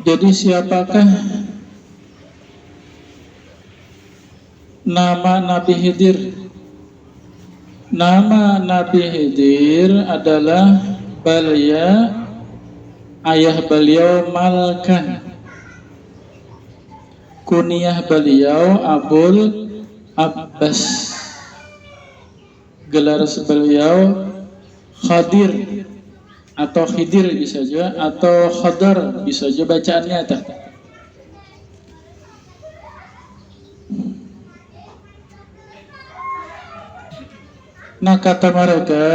Jadi siapakah nama Nabi Khidir? Nama Nabi Khidir adalah Balya, ayah beliau Malkan. Kunyah beliau Abul Abbas. Gelar beliau Khadir atau Khidir bisa juga, atau Khadar bisa juga bacaannya tah. Nah, kata mereka,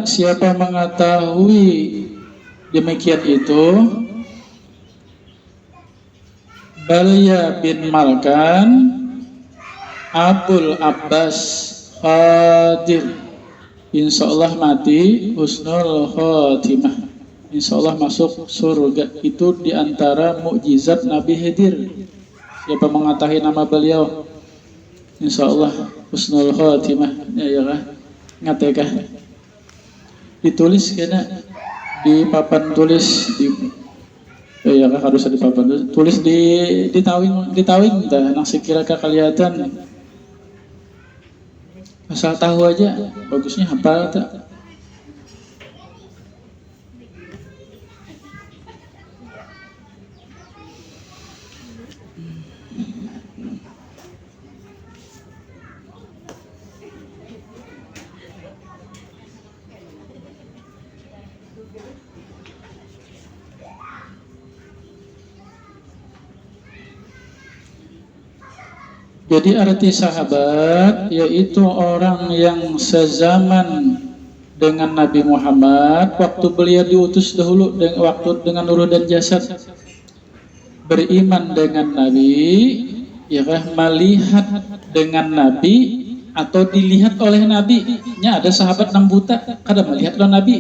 siapa mengetahui demikian itu, Balya bin Malkan, Abul Abbas Khadir, insya Allah mati husnul khotimah, insya Allah masuk surga. Itu diantara mukjizat Nabi Khidir. Siapa mengetahui nama beliau, insya Allah husnul khotimah. Ya kah? Ngatekah? Ditulis kena di papan tulis di, ya kah, harus di papan tulis di tawing dah. Nang sekira kelihatan. Asal tahu aja, bagusnya hafal tak? Jadi arti sahabat yaitu orang yang sezaman dengan Nabi Muhammad waktu beliau diutus dahulu, waktu dengan ruh dan jasad, beriman dengan Nabi, ya kah, melihat dengan Nabi atau dilihat oleh Nabi. Nya ada sahabat nang buta, kada melihat oleh Nabi,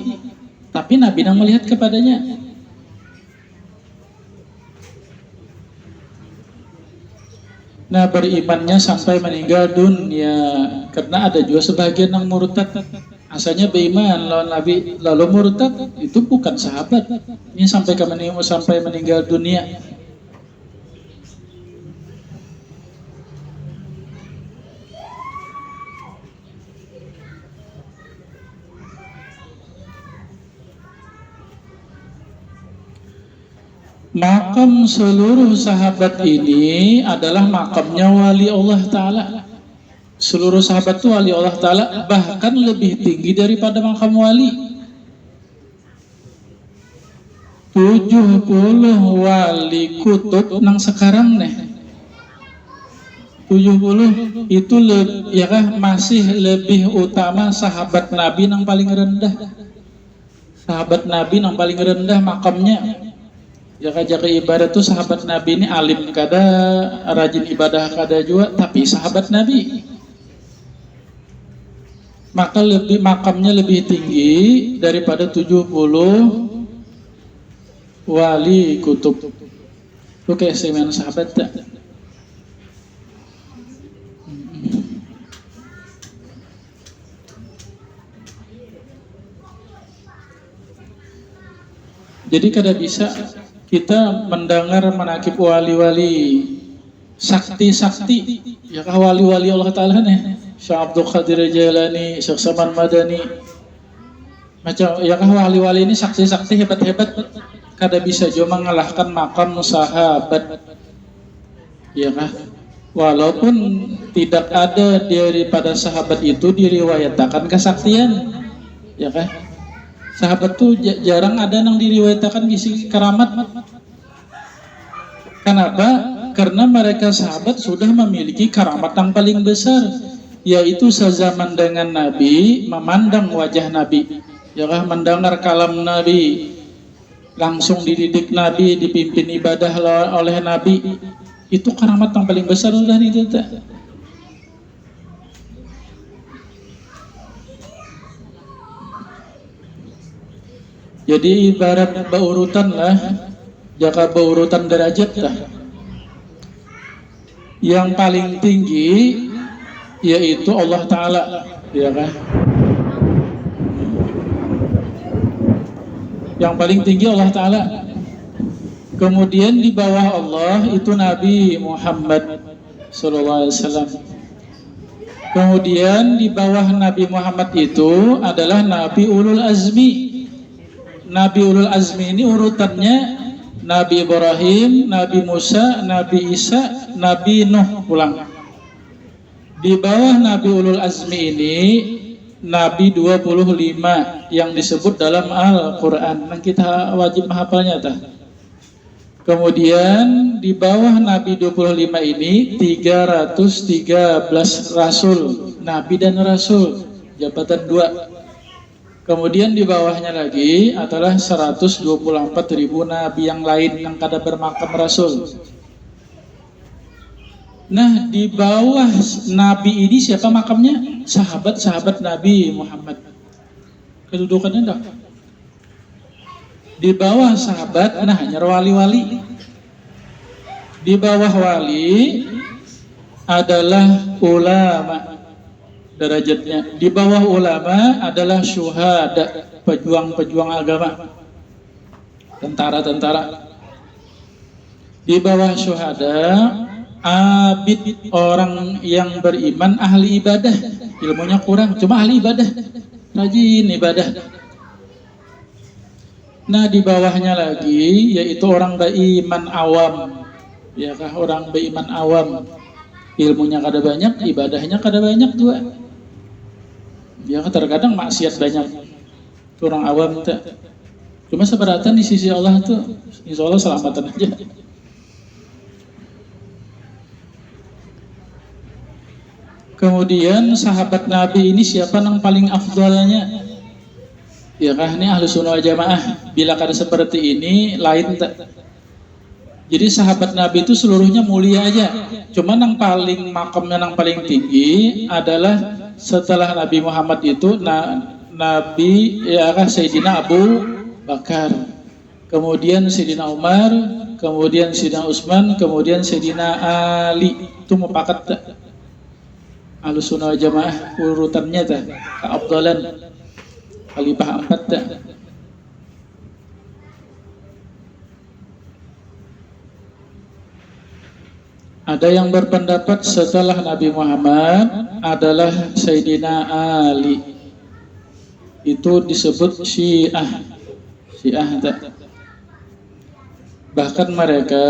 tapi Nabi nang melihat kepadanya. Nah, berimannya sampai meninggal dunia. Karena ada juga sebagian yang murtad, asalnya beriman lawan Nabi lalu murtad, itu bukan sahabat. Ini sampai meninggal dunia. Makam seluruh sahabat ini adalah makamnya wali Allah Ta'ala. Seluruh sahabat itu wali Allah Ta'ala, bahkan lebih tinggi daripada makam wali. 70 wali kutub nang sekarang nih. 70 itu ya kah, masih lebih utama sahabat Nabi nang paling rendah. Sahabat Nabi nang paling rendah makamnya. Jaga ibadah tuh sahabat Nabi ini alim kada, rajin ibadah kada juga, tapi sahabat Nabi. Maka makamnya lebih tinggi daripada 70 wali kutub. Oke, semen sahabat tak? Jadi kada bisa kita mendengar menakib wali-wali sakti-sakti, ya kah, wali-wali Allah Ta'ala nih, Syekh Abdul Qadir Jailani, Syekh Saman Madani, macam ya kah, wali-wali ini sakti-sakti hebat-hebat, kada bisa juga mengalahkan makam sahabat, ya kah, walaupun tidak ada daripada sahabat itu diriwayatkan kesaktian, ya kah. Sahabat tuh jarang ada yang diriwayatkan bisi keramat. Kenapa? Karena mereka sahabat sudah memiliki keramat yang paling besar, yaitu sezaman dengan Nabi, memandang wajah Nabi, ya kan, mendengar kalam Nabi, langsung dididik Nabi, dipimpin ibadah oleh Nabi. Itu keramat yang paling besar sudah itu. Jadi ibarat baurutan lah, jaka baurutan derajat lah. Yang paling tinggi yaitu Allah Ta'ala, ya kan? Yang paling tinggi Allah Ta'ala. Kemudian di bawah Allah itu Nabi Muhammad sallallahu alaihi wasallam. Kemudian di bawah Nabi Muhammad itu adalah Nabi Ulul Azmi. Nabi Ulul Azmi ini urutannya Nabi Ibrahim, Nabi Musa, Nabi Isa, Nabi Nuh pulang. Di bawah Nabi Ulul Azmi ini Nabi 25 yang disebut dalam Al-Quran. Nah, kita wajib menghafalnya tah. Kemudian di bawah Nabi 25 ini 313 Rasul, Nabi dan Rasul, jabatan 2. Kemudian di bawahnya lagi adalah 124.000 Nabi yang lain yang kada bermakam Rasul. Nah, di bawah Nabi ini siapa makamnya? Sahabat-sahabat Nabi Muhammad. Kedudukannya enggak? Di bawah sahabat, nah hanya wali-wali. Di bawah wali adalah ulama derajatnya. Di bawah ulama adalah syuhada, pejuang-pejuang agama, tentara-tentara. Di bawah syuhada, abid, orang yang beriman, ahli ibadah. Ilmunya kurang, cuma ahli ibadah, rajin ibadah. Nah, di bawahnya lagi yaitu orang beriman awam. Ya kah, orang beriman awam. Ilmunya kada banyak, ibadahnya kada banyak juga. Ya terkadang maksiat banyak. Orang awam tak. Cuma seberatan di sisi Allah tuh, insya Allah selamatan aja. Kemudian sahabat Nabi ini siapa yang paling afdalnya? Ya kah, ini ahlu sunnah jamaah. Bila kada seperti ini lain tak. Jadi sahabat Nabi itu seluruhnya mulia aja. Cuman yang paling makamnya yang paling tinggi adalah setelah Nabi Muhammad itu Nabi ya kah, Sayyidina Abu Bakar, kemudian Sayyidina Umar, kemudian Sayyidina Utsman, kemudian Sayyidina Ali. Itu mufakat tak? Ahlu sunnah jamaah urutannya tak? Keabdalan Khalifah 4 tak? Ada yang berpendapat setelah Nabi Muhammad adalah Sayyidina Ali. Itu disebut Syiah. Syiah tak? Bahkan mereka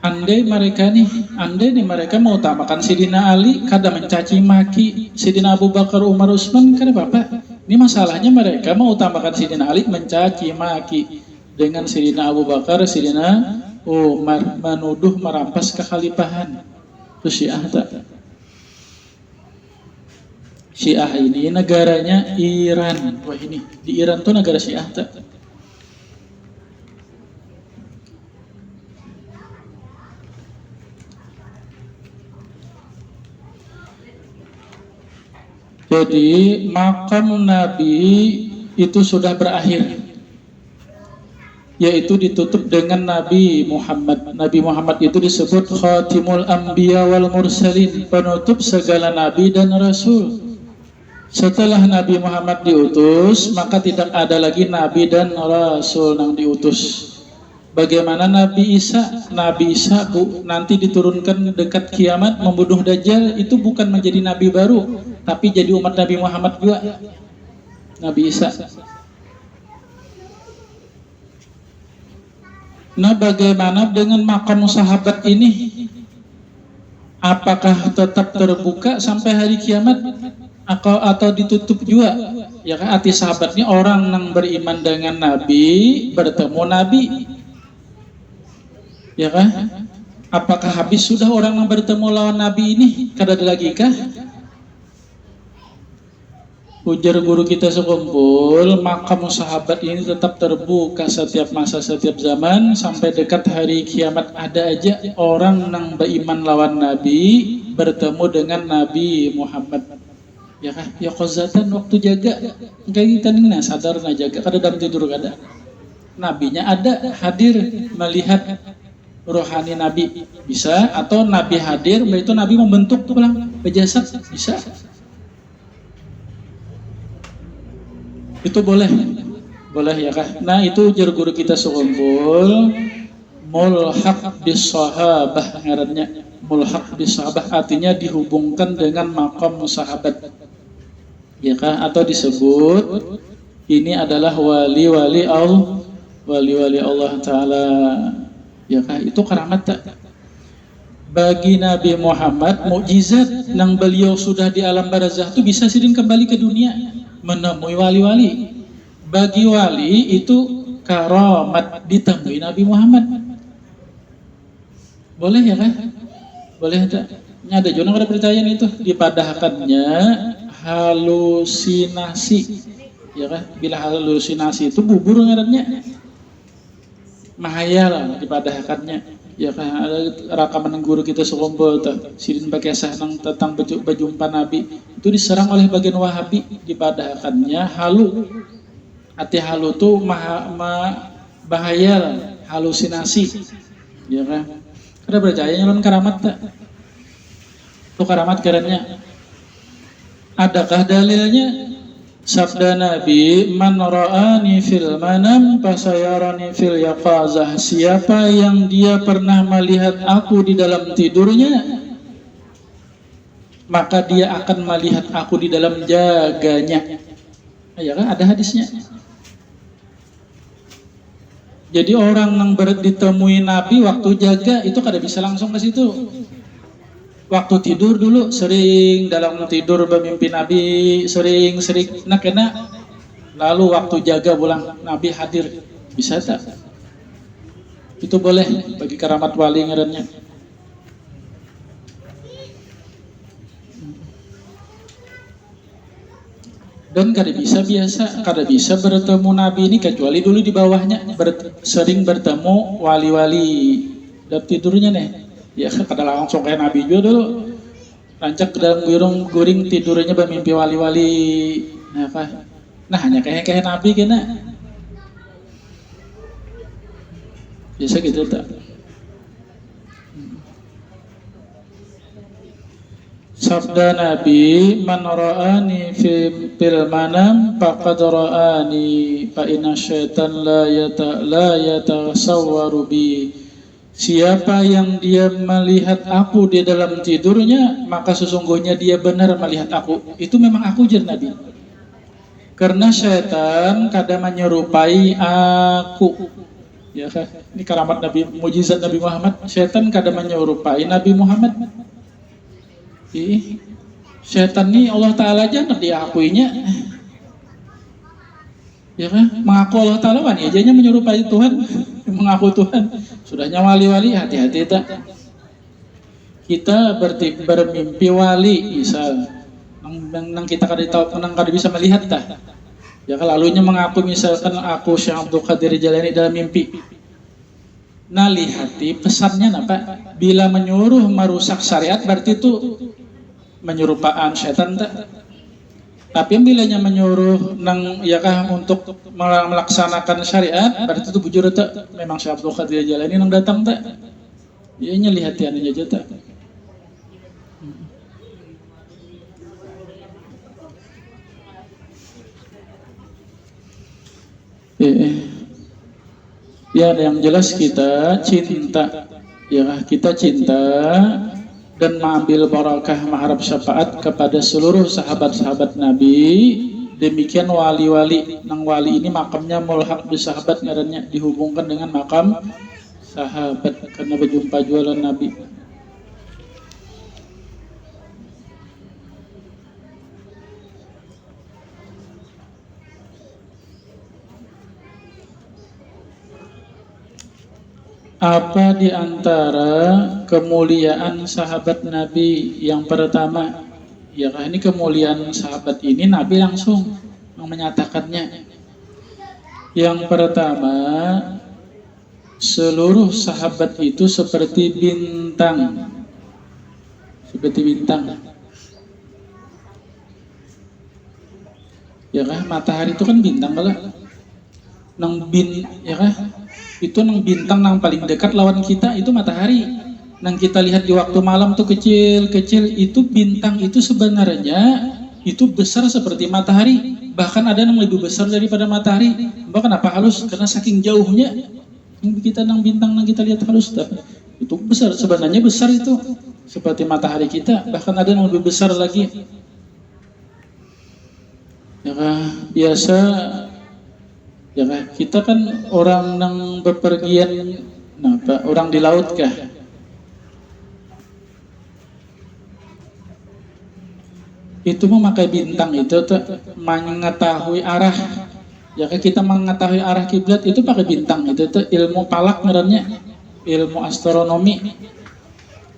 andai mereka mau utamakan Sayyidina Ali, kada mencaci maki Sayyidina Abu Bakar, Umar, Utsman, kada apa-apa. Ini masalahnya mereka mau utamakan Sayyidina Ali, mencaci maki dengan Sayyidina Abu Bakar, Sayyidina Umar, menuduh merampas kekhalifahan. Itu Syiah tak? Syiah ini negaranya Iran. Wah, ini di Iran tuh negara Syiah tak? Jadi makam Nabi itu sudah berakhir, yaitu ditutup dengan Nabi Muhammad. Nabi Muhammad itu disebut Khatimul Anbiya wal Mursalin, penutup segala Nabi dan Rasul. Setelah Nabi Muhammad diutus, maka tidak ada lagi Nabi dan Rasul yang diutus. Bagaimana Nabi Isa? Nabi Isa nanti diturunkan dekat kiamat membunuh Dajjal, itu bukan menjadi Nabi baru, tapi jadi umat Nabi Muhammad juga. Nabi Isa. Nah, bagaimana dengan makam sahabat ini? Apakah tetap terbuka sampai hari kiamat atau ditutup juga? Ya kan, hati sahabatnya orang yang beriman dengan Nabi bertemu Nabi. Ya kan? Apakah habis sudah orang yang bertemu lawan Nabi ini? Kada ada lagi kah? Ujar guru kita sekumpul, makam sahabat ini tetap terbuka setiap masa, setiap zaman, sampai dekat hari kiamat. Ada aja orang yang beriman lawan Nabi bertemu dengan Nabi Muhammad. Ya kan? Ya qazatan waktu jaga. Kayak kita nih sadar na jaga, kada dalam tidur kada. Nabinya ada hadir melihat rohani Nabi bisa, atau Nabi hadir itu Nabi membentuk pulang berjasad bisa. Itu boleh ya kah? Nah, itu ujar guru kita sekumpul, mulhaq bis sahabah ngarannya. Mulhaq bis sahabah artinya dihubungkan dengan maqam sahabat. Ya kan? Atau disebut ini adalah wali-wali Allah Ta'ala. Ya kan? Itu karamat tak? Bagi Nabi Muhammad, mukjizat yang beliau sudah di alam barzakh itu bisa sering kembali ke dunia menemui wali-wali. Bagi wali itu karamat ditemui Nabi Muhammad. Boleh ya kan? Boleh ada. Ada juga yang percaya itu dipadahkannya halusinasi. Ya kan? Bila halusinasi itu bubur ngarannya. Mahayal dipadahkannya. Ya kan ada rakaman guru kita sekompol tuh sirin pakai sahnang tentang berjumpa Nabi itu diserang oleh bagian Wahabi dipadahkannya halu. Arti halu tuh bahayal, halusinasi. Ya kan? Ada percaya nyalon karamat tak? Itu karamat karena adakah dalilnya? Sabda Nabi, man ra'ani fil manam fasayarani fil yaqazah. Siapa yang dia pernah melihat aku di dalam tidurnya, maka dia akan melihat aku di dalam jaganya. Ya kan ada hadisnya. Jadi orang yang ditemui Nabi waktu jaga itu kada bisa langsung ke situ. Waktu tidur dulu sering dalam tidur bermimpi Nabi sering nak kena. Lalu waktu jaga pulang Nabi hadir bisa tak? Itu boleh bagi karamat wali ngarannya. Dan kada bisa biasa, kada bisa bertemu Nabi ini kecuali dulu di bawahnya sering bertemu wali-wali dalam tidurnya nih. Ya kada langsung kayak Nabi juga dulu. Rancak ke dalam guring tidurnya bermimpi wali-wali. Nah hanya kayak Nabi kena. Biasa gitu tak. Sabda Nabi, man ra'ani fil manam faqad ra'ani fa inna syaitan la yatasawwaru bi. Siapa yang dia melihat aku di dalam tidurnya, maka sesungguhnya dia benar melihat aku. Itu memang aku jar Nabi. Karena syaitan kadang menyerupai aku. Ya kan? Ini karamat Nabi, mujizat Nabi Muhammad. Syaitan kadang menyerupai Nabi Muhammad. Syaitan ini Allah Ta'ala aja nak diakuinya. Ya kan? Mengaku Allah Ta'ala wani ajanya menyerupai Tuhan. Mengaku Tuhan. Sudahnya wali-wali hati-hati tak. Kita bermimpi wali misal nang kita kada tahu nang kada bisa melihat tak. Ya kalau lalunya mengaku misalkan aku Syekh Abdul Qadir Jailani dalam mimpi. Nah lihati pesannya apa? Bila menyuruh merusak syariat berarti itu menyerupaan syaitan tak. Tapi bilanya menyuruh nang yakah untuk melaksanakan syariat berarti itu bujur tak memang Syekh Abdul Qadir Jailani nang datang tak. Ya nya lihatiannya aja tak. Ya yang jelas kita cinta ya kita cinta dan mengambil barakah mengharap syafaat kepada seluruh sahabat-sahabat Nabi. Demikian wali-wali nang wali ini makamnya mulhaq bi sahabat ngarannya dihubungkan dengan makam sahabat karena berjumpa jualan Nabi. Apa di antara kemuliaan sahabat Nabi yang pertama? Ya ini kemuliaan sahabat ini Nabi langsung menyatakannya. Yang pertama, seluruh sahabat itu seperti bintang. Seperti bintang. Ya matahari itu kan bintang kalau itu nang bintang nang paling dekat lawan kita itu matahari. Nang kita lihat di waktu malam tuh kecil-kecil itu bintang itu sebenarnya itu besar seperti matahari. Bahkan ada yang lebih besar daripada matahari. Bahkan kenapa halus? Karena saking jauhnya. Kita nang bintang nang kita lihat halus dah. Itu besar, sebenarnya besar itu. Seperti matahari kita, bahkan ada yang lebih besar lagi. Ya biasa ya kita kan orang nang bepergian, orang di laut kah? Itu memakai bintang itu mengetahui arah. Ya kita mengetahui arah kiblat itu pakai bintang. Itu tuh ilmu falak ngarannya, ilmu astronomi,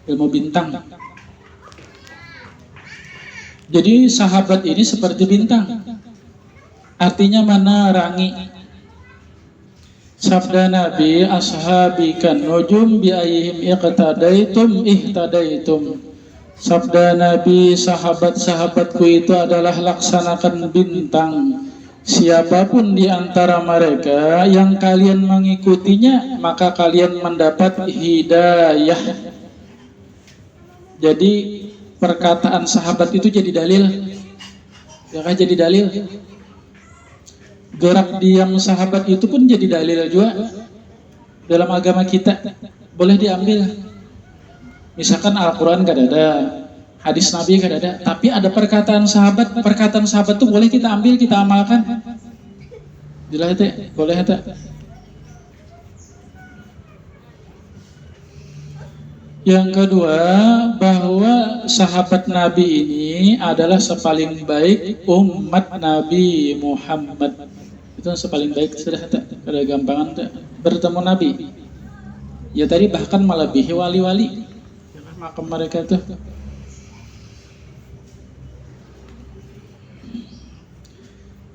ilmu bintang. Jadi sahabat ini seperti bintang. Artinya menerangi. Sabda Nabi, ashabi kan nujum bi ayyihim iqtadaitum ihtadaitum. Sabda Nabi, sahabat-sahabatku itu adalah laksanakan bintang. Siapapun di antara mereka yang kalian mengikutinya, maka kalian mendapat hidayah. Jadi perkataan sahabat itu jadi dalil. Ya kan, jadi dalil. Gerak diam sahabat itu pun jadi dalil juga dalam agama kita. Boleh diambil. Misalkan Al-Quran gak ada, hadis Nabi gak ada, tapi ada perkataan sahabat itu boleh kita ambil, kita amalkan. Jelas itu, boleh itu. Yang kedua, bahwa sahabat Nabi ini adalah sepaling baik umat Nabi Muhammad. Itu yang sepaling baik, sudah ada gampangan bertemu Nabi. Ya tadi bahkan melebihi wali-wali. Makam mereka itu.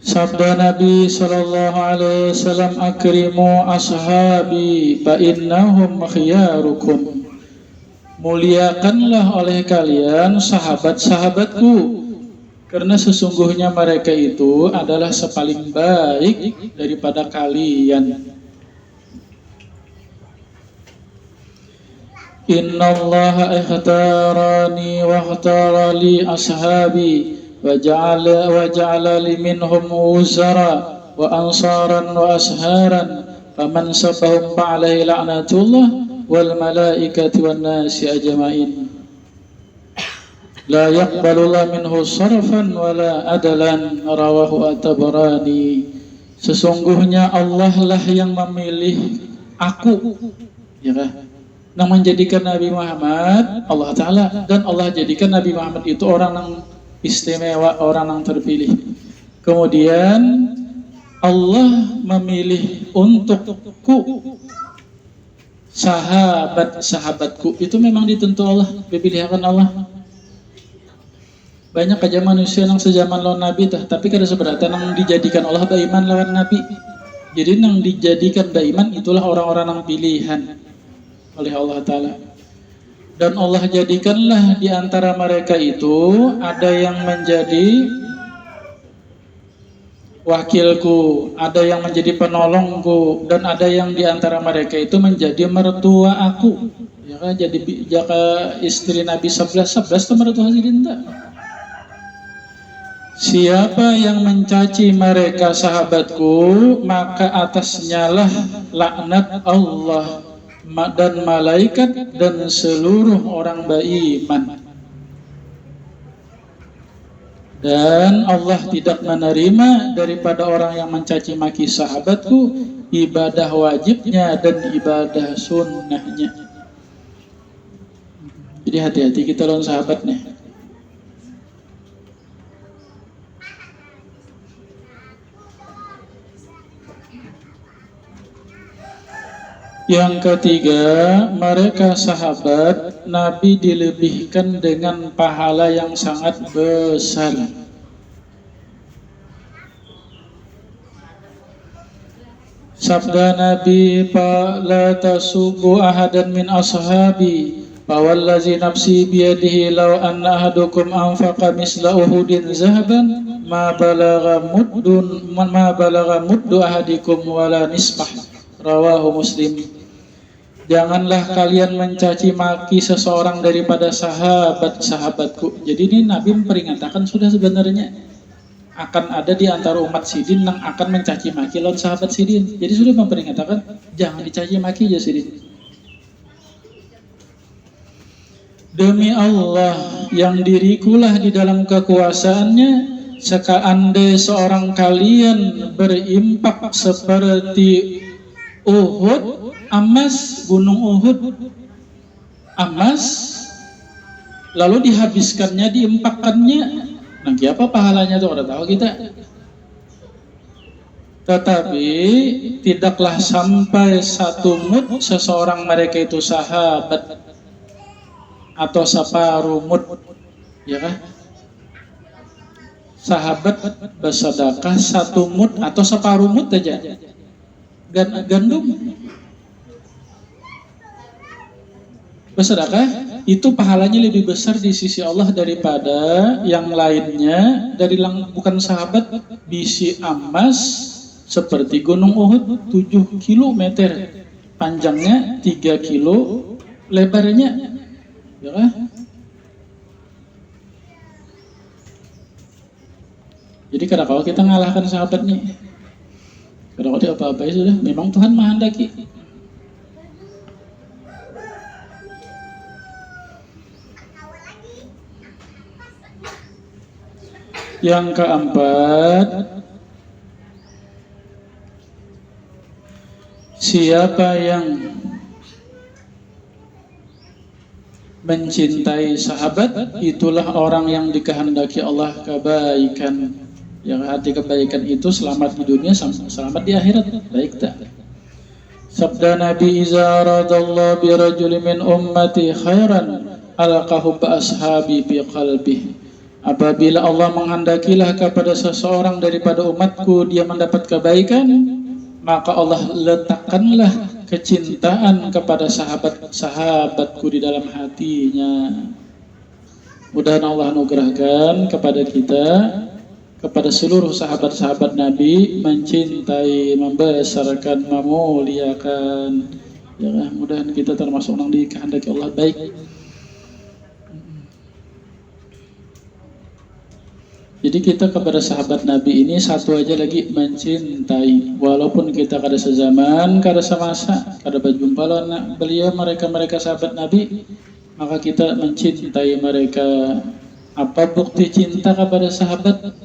Sabda Nabi sallallahu alaihi wasallam, akrimu ashabi fa innahum khiyarukum. Muliakanlah oleh kalian sahabat-sahabatku, karena sesungguhnya mereka itu adalah sepaling baik daripada kalian. Innallaha ikhtarani wa ikhtara li ashabi wa ja'ala li minhum uzara wa ansaran wa asharan faman sabahum fa'alaihi la'natullah wal malaikati wan nasi ajma'in la yaqbalullah minhu sarfan wala adalan, rawahu at-Tabarani. Sesungguhnya Allah lah yang memilih aku, ya kan, yang menjadikan Nabi Muhammad Allah Ta'ala, dan Allah jadikan Nabi Muhammad itu orang yang istimewa, orang yang terpilih. Kemudian Allah memilih untukku sahabat-sahabatku, itu memang ditentu Allah, dipilihkan Allah. Banyak aja manusia yang sejaman lawan Nabi tapi kada seberatan yang dijadikan Allah daiman lawan Nabi. Jadi yang dijadikan daiman itulah orang-orang yang pilihan oleh Allah Ta'ala. Dan Allah jadikanlah di antara mereka itu ada yang menjadi wakilku, ada yang menjadi penolongku, dan ada yang di antara mereka itu menjadi mertua aku. Ya kan, jadi jaka istri Nabi 11 itu mertua Hasirinta. Siapa yang mencaci mereka sahabatku, maka atasnya lah laknat Allah dan malaikat dan seluruh orang beriman. Dan Allah tidak menerima daripada orang yang mencaci maki sahabatku ibadah wajibnya dan ibadah sunnahnya. Jadi hati-hati kita lawan sahabat nih. Yang ketiga, mereka sahabat Nabi dilebihkan dengan pahala yang sangat besar. Sabda Nabi, la tasubbu ahadan min ashabi fa wallazi nafsi biyadihi law anna ahadukum anfaqa misla uhudin zahaban ma balagha muddu ahadikum wala nisbah, rawahu Muslim. Janganlah kalian mencaci maki seseorang daripada sahabat-sahabatku. Jadi ini Nabi memperingatkan sudah sebenarnya. akan ada di antara umat sidin yang akan mencaci maki lawan sahabat sidin. Jadi sudah memperingatkan jangan dicaci maki aja sidin. Demi Allah yang dirikulah di dalam kekuasaannya, seandainya seorang kalian berimpak seperti Uhud, emas, gunung Uhud, emas, lalu dihabiskannya, diempakkannya, nanti apa pahalanya tuh udah tahu kita. Tetapi tidaklah sampai satu mud seseorang mereka itu sahabat atau saparuh mud, ya kan? Sahabat bersedekah satu mud atau separuh mud aja gandum bersedekah, itu pahalanya lebih besar di sisi Allah daripada yang lainnya dari bukan sahabat. Bisi emas seperti gunung Uhud 7 kilometer, panjangnya 3 kilo, lebarnya, ya kan? Jadi kalau kita ngalahkan sahabat nih, kalau dia apa-apa ya sudah, memang Tuhan menghendaki. Yang keempat, siapa yang mencintai sahabat, itulah orang yang dikehendaki Allah kebaikan. Yang arti kebaikan itu selamat di dunia, selamat di akhirat. Baik tak? Sabda Nabi, iza aradallahu bi rajulin min ummati khairan alaqahu bi ashabi bi qalbi. Apabila Allah menghendakilah kepada seseorang daripada umatku dia mendapat kebaikan, maka Allah letakkanlah kecintaan kepada sahabat-sahabatku di dalam hatinya. Mudah-mudahan Allah anugerahkan kepada kita, kepada seluruh sahabat-sahabat Nabi, mencintai, membesarkan, memuliakan. Ya, mudah-mudahan kita termasuk orang dikehendaki Allah baik. Jadi kita kepada sahabat Nabi ini satu aja lagi, mencintai. Walaupun kita kada sezaman, kada semasa, kada berjumpa lawan beliau, mereka sahabat Nabi, maka kita mencintai mereka. Apa bukti cinta kepada sahabat?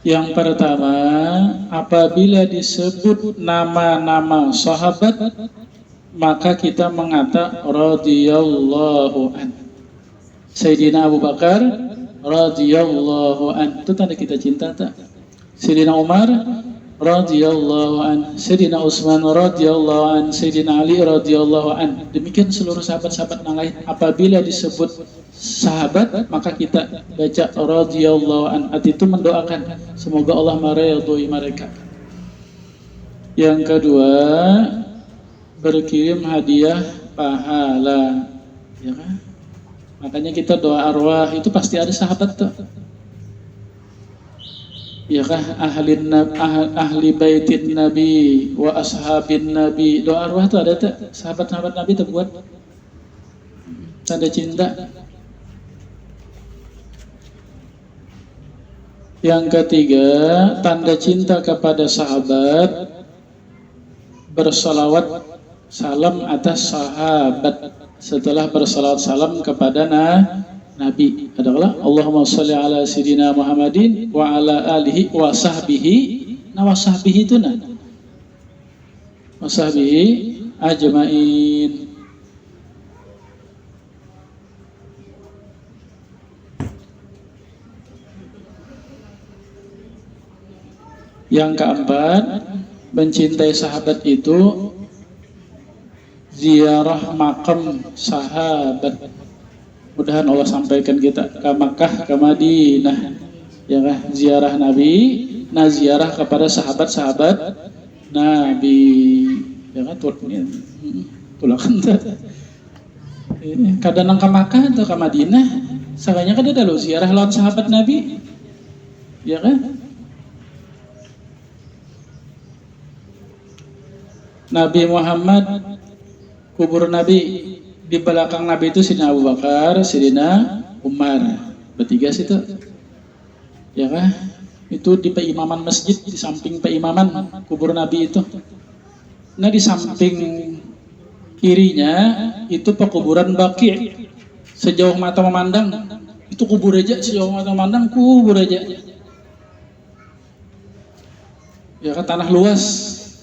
Yang pertama, apabila disebut nama-nama sahabat, maka kita mengata radhiyallahu an. Sayyidina Abu Bakar radhiyallahu an, itu tanda kita cinta tak? Sayyidina Umar radhiyallahu an, Sayyidina Utsman radhiyallahu an, Sayyidina Ali radhiyallahu an. Demikian seluruh sahabat-sahabat yang lain. Apabila disebut sahabat, maka kita baca radhiyallahu an. Arti itu mendoakan semoga Allah meridhoi mereka. Yang kedua, berkirim hadiah pahala, ya kan? Makanya kita doa arwah itu pasti ada sahabat tuh, ya kan? Ahli baitin Nabi wa ashabin Nabi, doa arwah tuh ada tuh, sahabat-sahabat Nabi terbuat tanda cinta. Yang ketiga, tanda cinta kepada sahabat, bersalawat salam atas sahabat setelah bersalawat salam kepada Nabi adalah Allahumma sholli ala sayyidina Muhammadin wa ala alihi wa sahbihi. Nah, wa sahbihi itu wa sahbihi ajmain. Yang keempat, mencintai sahabat itu ziarah makam sahabat. Mudahan Allah sampaikan kita ke Makkah, ke Madinah, ya kan? Ziarah Nabi, nah ziarah kepada sahabat-sahabat Nabi, ya kan? Tulakan kadang nang ke Makkah atau ke Madinah, sakanya kada ada lo ziarah lawan sahabat Nabi, ya kan? Nabi Muhammad, kubur Nabi Di belakang Nabi itu Sidina Abu Bakar, Sidina Umar, bertiga situ. Ya kan? Itu di peimaman masjid, di samping peimaman kubur Nabi itu. Nah di samping kirinya itu pekuburan Baqi'. Sejauh mata memandang itu kubur aja, sejauh mata memandang kubur aja. Ya kan tanah luas,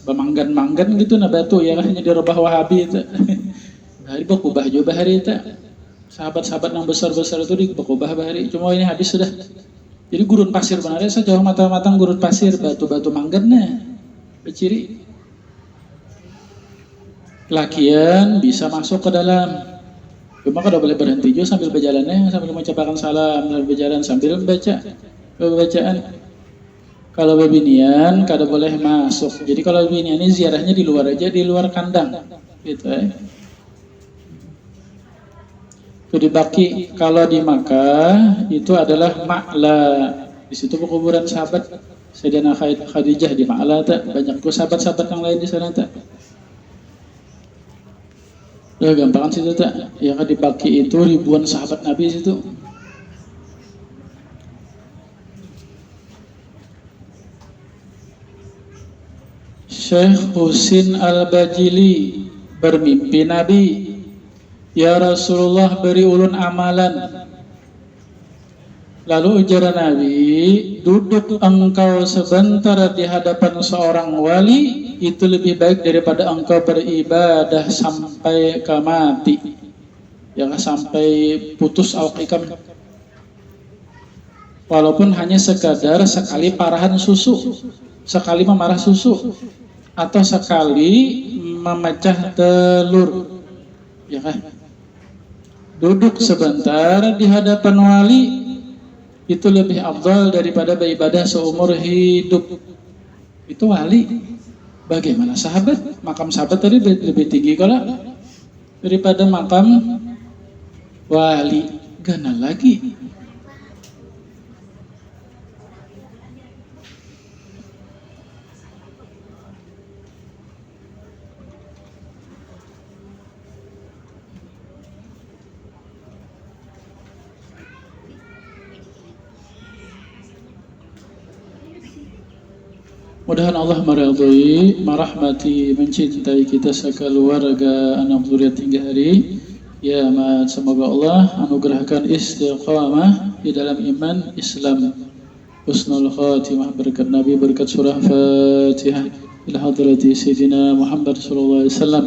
bamanggan-manggan gitu nah batu ya kan hanya dirubah Wahabi itu. Hari bakubah juga hari itu. Sahabat-sahabat yang besar-besar itu di bakubah hari. Cuma ini habis sudah. Jadi gurun pasir benarnya sejauh mata memandang gurun pasir, batu-batu manggannya. Beciri. Lakian bisa masuk ke dalam. Cuma kalau boleh berhenti juga sambil berjalannya, sambil mengucapkan salam, sambil berjalan sambil membaca bacaan. Kalau bebinian, kada boleh masuk. Jadi kalau bebinian ini ziarahnya di luar aja, di luar kandang, gitu ya. Itu di Baqi. Kalau di Makkah itu adalah Ma'la. Di situ kuburan sahabat Sayyidina Khadijah di Ma'la. Banyak sahabat-sahabat yang lain di sana tak. Ya gampangan situ tak. Ya kan di Baqi itu ribuan sahabat Nabi situ. Syekh Husin Al-Bajili bermimpi Nabi, ya Rasulullah beri ulun amalan. Lalu ujar Nabi, duduk engkau sebentar di hadapan seorang wali itu lebih baik daripada engkau beribadah sampai ke mati, ya sampai putus awak ikam. Walaupun hanya sekadar sekali parahan susu, sekali memarah susu, atau sekali memecah telur, ya kan? Duduk sebentar di hadapan wali itu lebih afdal daripada beribadah seumur hidup. Itu wali. Bagaimana sahabat? Makam sahabat tadi lebih tinggi kalau daripada makam wali. Gana lagi. Mudah-mudahan Allah meridhai, merahmati, mencintai kita sekeluarga anak zuriat hingga hari. Ya mat, semoga Allah anugerahkan istiqamah di dalam iman Islam, husnul khatimah, berkat Nabi, berkat surah Fatihah ila hadrati Sayyidina Muhammad sallallahu alaihi wasallam.